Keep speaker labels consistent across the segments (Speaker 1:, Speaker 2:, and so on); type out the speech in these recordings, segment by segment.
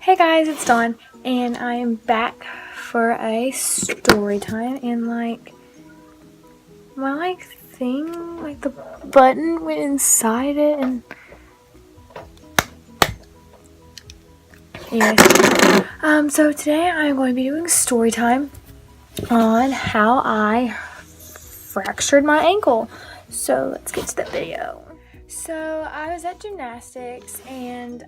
Speaker 1: Hey guys, it's Dawn, and I am back for a story time. And my thing, the button went inside it, and anyways, so today I'm going to be doing story time on how I fractured my ankle. So let's get to the video. So I was at gymnastics, and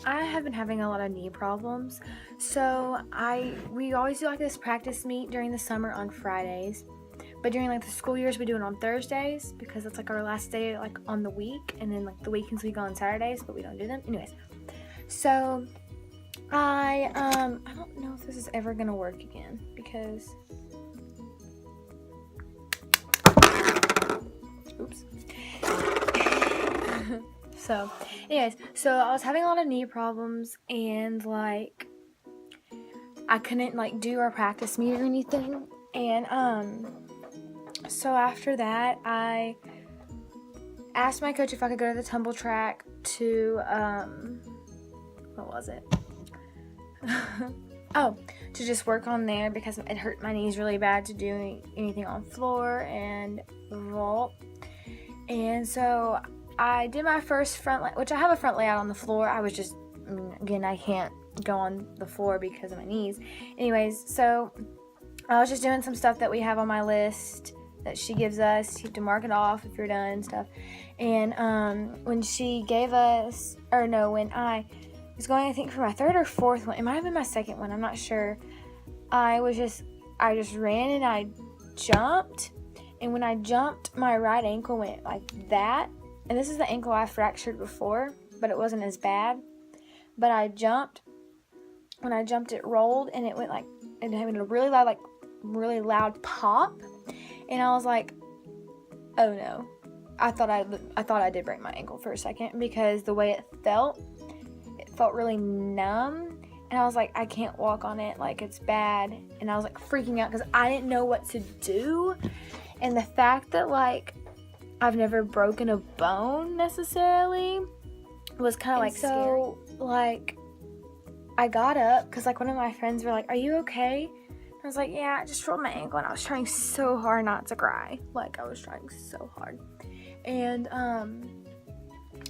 Speaker 1: I have been having a lot of knee problems. So we always do this practice meet during the summer on Fridays. But during the school years we do it on Thursdays because it's our last day on the week, and then the weekends we go on Saturdays, but we don't do them. Anyways. So I don't know if this is ever gonna work again because oops. So, anyways, I was having a lot of knee problems, and I couldn't do our practice meet or anything. And so after that, I asked my coach if I could go to the tumble track to what was it? To just work on there because it hurt my knees really bad to do anything on floor and vault. And so I did my first front, which I have a front layout on the floor. I can't go on the floor because of my knees. Anyways, so I was just doing some stuff that we have on my list that she gives us. You have to mark it off if you're done and stuff. And when when I was going, I think for my third or fourth one, it might have been my second one, I'm not sure. I just ran and I jumped. And when I jumped, my right ankle went like that. And this is the ankle I fractured before, but it wasn't as bad. But I jumped. When I jumped, it rolled, and it went it had a really loud pop. And I was like, oh no. I thought I did break my ankle for a second because the way it felt really numb. And I was like, I can't walk on it. It's bad. And I was freaking out because I didn't know what to do. And the fact that I've never broken a bone necessarily was kind of so I got up because one of my friends were like, are you okay? And I was like, yeah, I just rolled my ankle, and I was trying so hard not to cry. I was trying so hard. And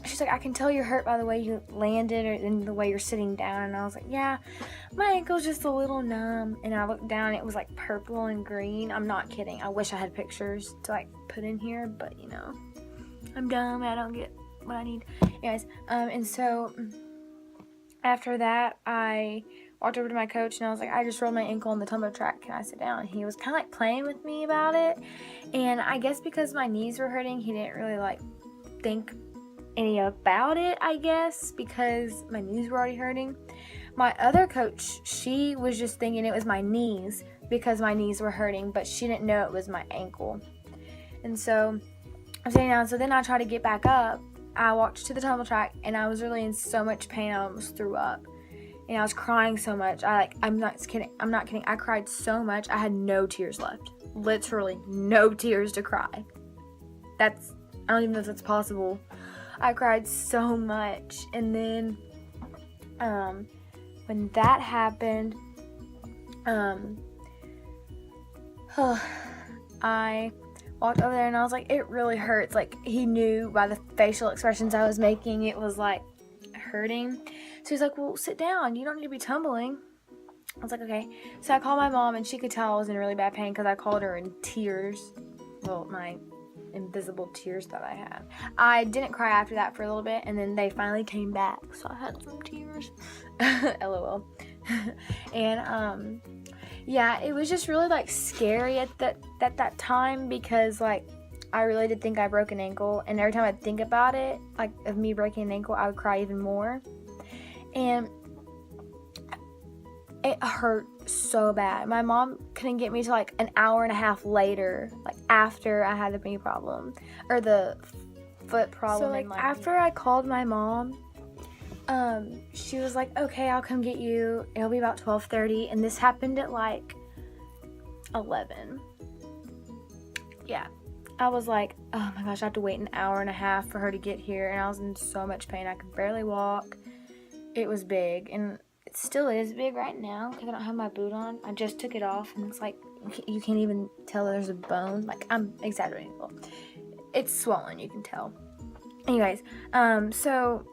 Speaker 1: she's like, I can tell you're hurt by the way you landed and the way you're sitting down. And I was like, yeah, my ankle's just a little numb. And I looked down, and it was purple and green. I'm not kidding. I wish I had pictures to put in here, but I'm dumb. I don't get what I need. Anyways, and so after that, I walked over to my coach, and I was like, I just rolled my ankle on the tumble track. Can I sit down? And he was kind of playing with me about it. And I guess because my knees were hurting, he didn't really think any about it, I guess, because my knees were already hurting. My other coach, she was just thinking it was my knees because my knees were hurting, but she didn't know it was my ankle. And so I'm sitting down. So then I tried to get back up. I walked to the tumble track, and I was really in so much pain I almost threw up. And I was crying so much. I'm not kidding. I cried so much. I had no tears left. Literally no tears to cry. I don't even know if that's possible. I cried so much. And then when that happened, I walked over there, and I was like, it really hurts. He knew by the facial expressions I was making, it was hurting. So he's like, well, sit down. You don't need to be tumbling. I was like, okay. So I called my mom, and she could tell I was in really bad pain because I called her in tears. Well, my invisible tears that I had. I didn't cry after that for a little bit, and then they finally came back, so I had some tears. LOL. And yeah, it was just really scary at that time because I really did think I broke an ankle, and every time I think about it, of me breaking an ankle, I would cry even more. And it hurt so bad. My mom couldn't get me to an hour and a half later, after I had the knee problem or the foot problem. So after I called my mom, she was like, okay, I'll come get you. It'll be about 12:30, and this happened at 11. Yeah. I was like, oh my gosh, I have to wait an hour and a half for her to get here, and I was in so much pain. I could barely walk. It was big, and It still is big right now because I don't have my boot on. I just took it off and it's like you can't even tell there's a bone. Like, I'm exaggerating a little. It's swollen, you can tell. Anyways, so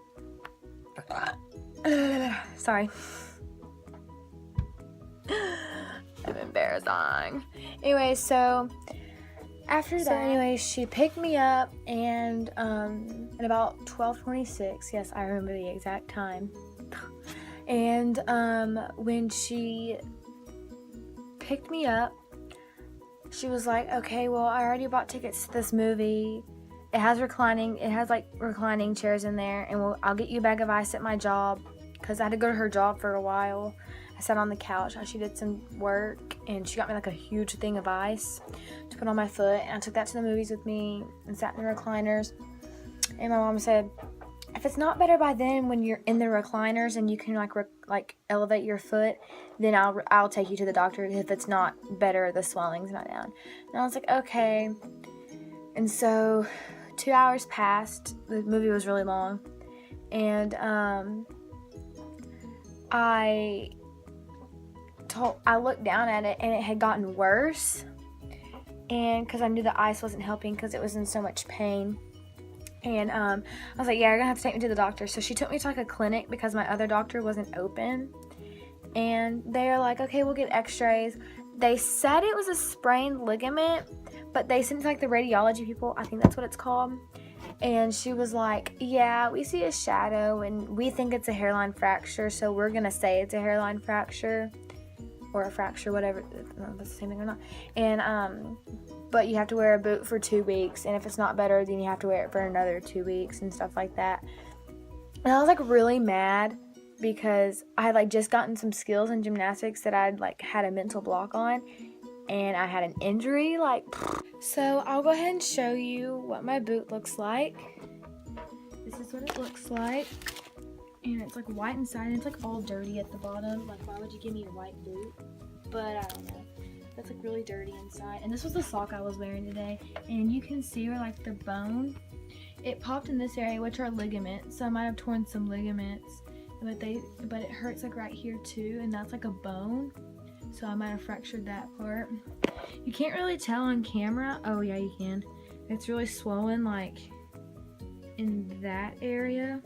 Speaker 1: sorry. I'm embarrassing. Anyway, so after that, anyway, she picked me up, and at about 12:26, yes, I remember the exact time. And when she picked me up, she was like, "Okay, well, I already bought tickets to this movie. It has like reclining chairs in there, and I'll get you a bag of ice at my job," because I had to go to her job for a while. I sat on the couch while she did some work, and she got me like a huge thing of ice to put on my foot, and I took that to the movies with me and sat in the recliners. And my mom said, if it's not better by then when you're in the recliners and you can like elevate your foot, then I'll take you to the doctor if it's not better, the swelling's not down. And I was like, okay. And so 2 hours passed. The movie was really long, and I looked down at it and it had gotten worse, and because I knew the ice wasn't helping because it was in so much pain. And I was like, yeah, you're gonna have to take me to the doctor. So she took me to like a clinic because my other doctor wasn't open, and they're like, okay, we'll get x-rays. They said it was a sprained ligament, but they sent to like the radiology people, I think that's what it's called, and she was like, yeah, we see a shadow and we think it's a hairline fracture, so we're gonna say it's a hairline fracture or a fracture, whatever. I don't know if that's the same thing or not. And but you have to wear a boot for 2 weeks, and if it's not better, then you have to wear it for another 2 weeks and stuff like that. And I was like really mad because I had like just gotten some skills in gymnastics that I'd like had a mental block on, and I had an injury, like. So I'll go ahead and show you what my boot looks like. This is what it looks like, and it's like white inside, and it's like all dirty at the bottom. Like, why would you give me a white boot? But I don't know. That's like really dirty inside. And this was the sock I was wearing today, and you can see where like the bone, it popped in this area, which are ligaments. So I might have torn some ligaments, but it hurts like right here too, and that's like a bone. So I might have fractured that part. You can't really tell on camera. Oh yeah, you can. It's really swollen like in that area.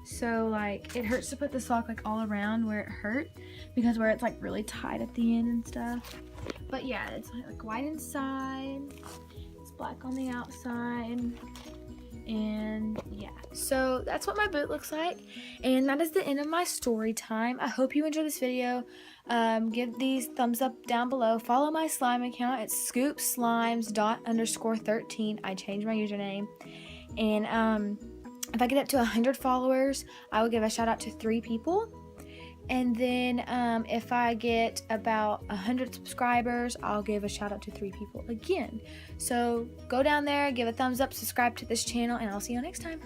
Speaker 1: So like it hurts to put the sock like all around where it hurt, because where it's like really tight at the end and stuff. But yeah, it's like white inside, it's black on the outside, and yeah. So that's what my boot looks like, and that is the end of my story time. I hope you enjoyed this video. Give these thumbs up down below. Follow my slime account. It's scoopslimes._13. I changed my username, and if I get up to 100 followers, I will give a shout out to 3 people. And then if I get about 100 subscribers, I'll give a shout out to 3 people again. So go down there, give a thumbs up, subscribe to this channel, and I'll see you next time.